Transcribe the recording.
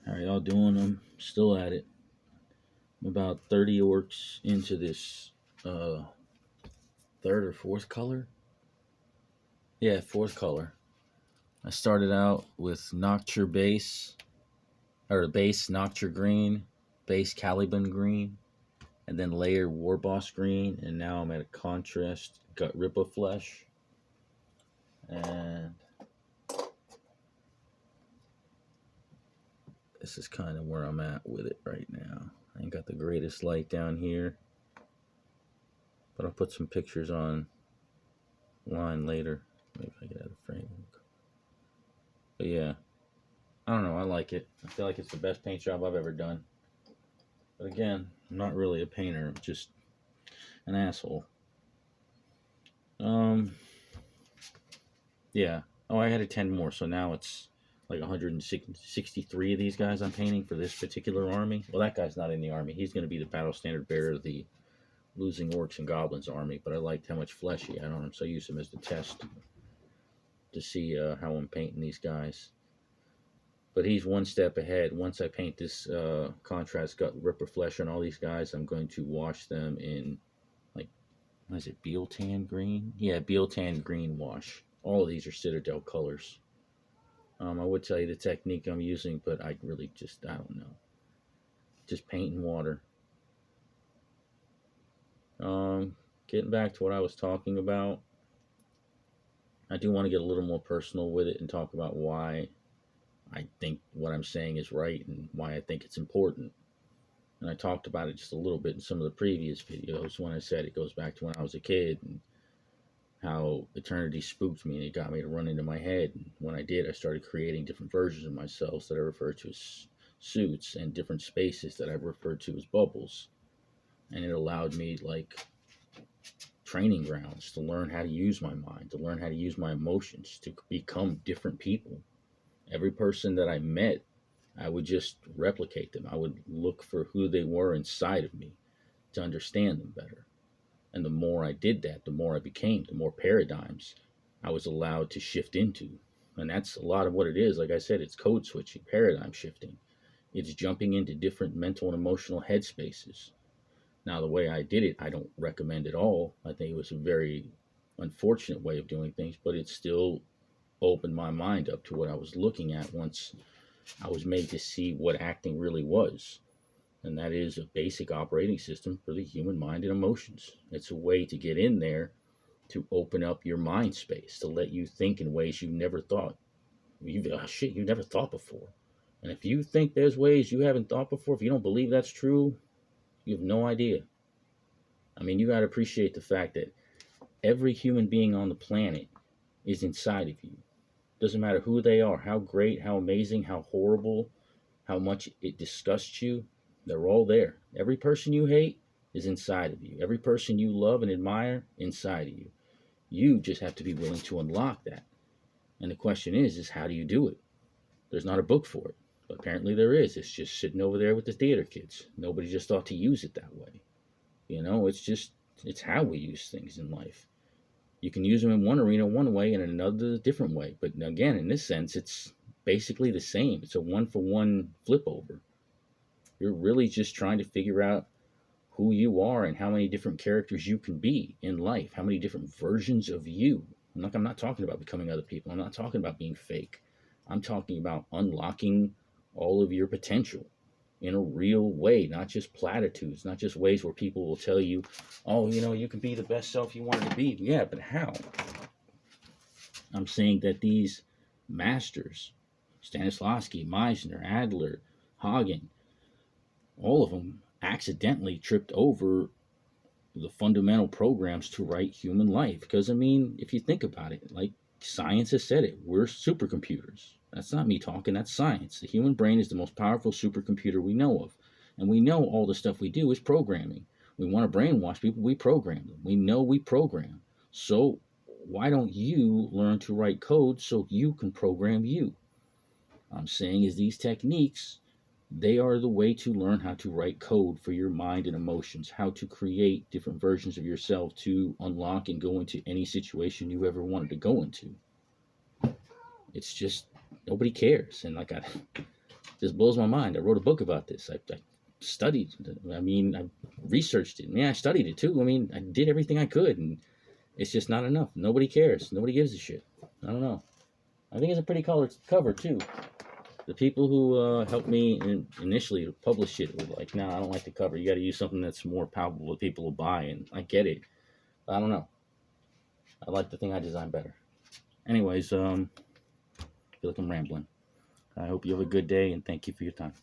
How y'all doing? I'm still at it. I'm about 30 orcs into this uh third or fourth color. Yeah, fourth color. I started out with Nocturne base or base Nocturne Green, base Caliban Green, and then layer Warboss Green, and now I'm at a contrast Gutrippa Flesh. And this is kind of where I'm at with it right now. I ain't got the greatest light down here, but I'll put some pictures on line later. Maybe if I get out of frame. But yeah, I don't know. I like it. I feel like it's the best paint job I've ever done. But again, I'm not really a painter. I'm just an asshole. Um, yeah. Oh, I had 10 more, so now it's like 163 of these guys I'm painting for this particular army. Well, that guy's not in the army. He's going to be the battle standard bearer of the losing orcs and goblins army. But I liked how much flesh he had on him, so I used him as the test to see how I'm painting these guys. But he's one step ahead. Once I paint this contrast Gutrippa Flesh on all these guys, I'm going to wash them in, like, what is it, Bealtan Green? Yeah, Bealtan Green wash. All of these are Citadel colors. I would tell you the technique I'm using, but I really just, I don't know. Just paint and water. Getting back to what I was talking about, I do want to get a little more personal with it and talk about why I think what I'm saying is right and why I think it's important. And I talked about it just a little bit in some of the previous videos when I said it goes back to when I was a kid and how eternity spooked me and it got me to run into my head. And when I did, I started creating different versions of myself that I refer to as suits and different spaces that I refer to as bubbles. And it allowed me like training grounds to learn how to use my mind, to learn how to use my emotions, to become different people. Every person that I met, I would just replicate them. I would look for who they were inside of me to understand them better. And the more I did that, the more I became, the more paradigms I was allowed to shift into. And that's a lot of what it is. Like I said, it's code switching, paradigm shifting. It's jumping into different mental and emotional headspaces. Now, the way I did it, I don't recommend at all. I think it was a very unfortunate way of doing things, but it still opened my mind up to what I was looking at once I was made to see what acting really was. And that is a basic operating system for the human mind and emotions. It's a way to get in there to open up your mind space, to let you think in ways you never thought. You never thought before. And if you think there's ways you haven't thought before, if you don't believe that's true, you have no idea. I mean, you got to appreciate the fact that every human being on the planet is inside of you. Doesn't matter who they are, how great, how amazing, how horrible, how much it disgusts you, they're all there. Every person you hate is inside of you. Every person you love and admire, inside of you. You just have to be willing to unlock that. And the question is how do you do it? There's not a book for it. But apparently there is. It's just sitting over there with the theater kids. Nobody just thought to use it that way. You know, it's how we use things in life. You can use them in one arena one way and in another a different way. But again, in this sense, it's basically the same. It's a one-for-one flip over. You're really just trying to figure out who you are and how many different characters you can be in life, how many different versions of you. I'm not talking about becoming other people. I'm not talking about being fake. I'm talking about unlocking all of your potential in a real way, not just platitudes, not just ways where people will tell you, oh, you know, you can be the best self you wanted to be. Yeah, but how? I'm saying that these masters, Stanislavski, Meisner, Adler, Hagen, all of them accidentally tripped over the fundamental programs to write human life. Because, I mean, if you think about it, like science has said it, we're supercomputers. That's not me talking, that's science. The human brain is the most powerful supercomputer we know of. And we know all the stuff we do is programming. We want to brainwash people, we program them. We know we program. So why don't you learn to write code so you can program you? I'm saying is these techniques, they are the way to learn how to write code for your mind and emotions, how to create different versions of yourself to unlock and go into any situation you ever wanted to go into. It's just nobody cares. And like just blows my mind. I wrote a book about this. I studied. I mean, I researched it. I studied it too. I mean, I did everything I could, and it's just not enough. Nobody cares. Nobody gives a shit. I don't know. I think it's a pretty colored cover too. The people who helped me initially to publish it were like, "No, I don't like the cover. You got to use something that's more palpable that people will buy." And I get it. I don't know. I like the thing I designed better. Anyways, I feel like I'm rambling. I hope you have a good day, and thank you for your time.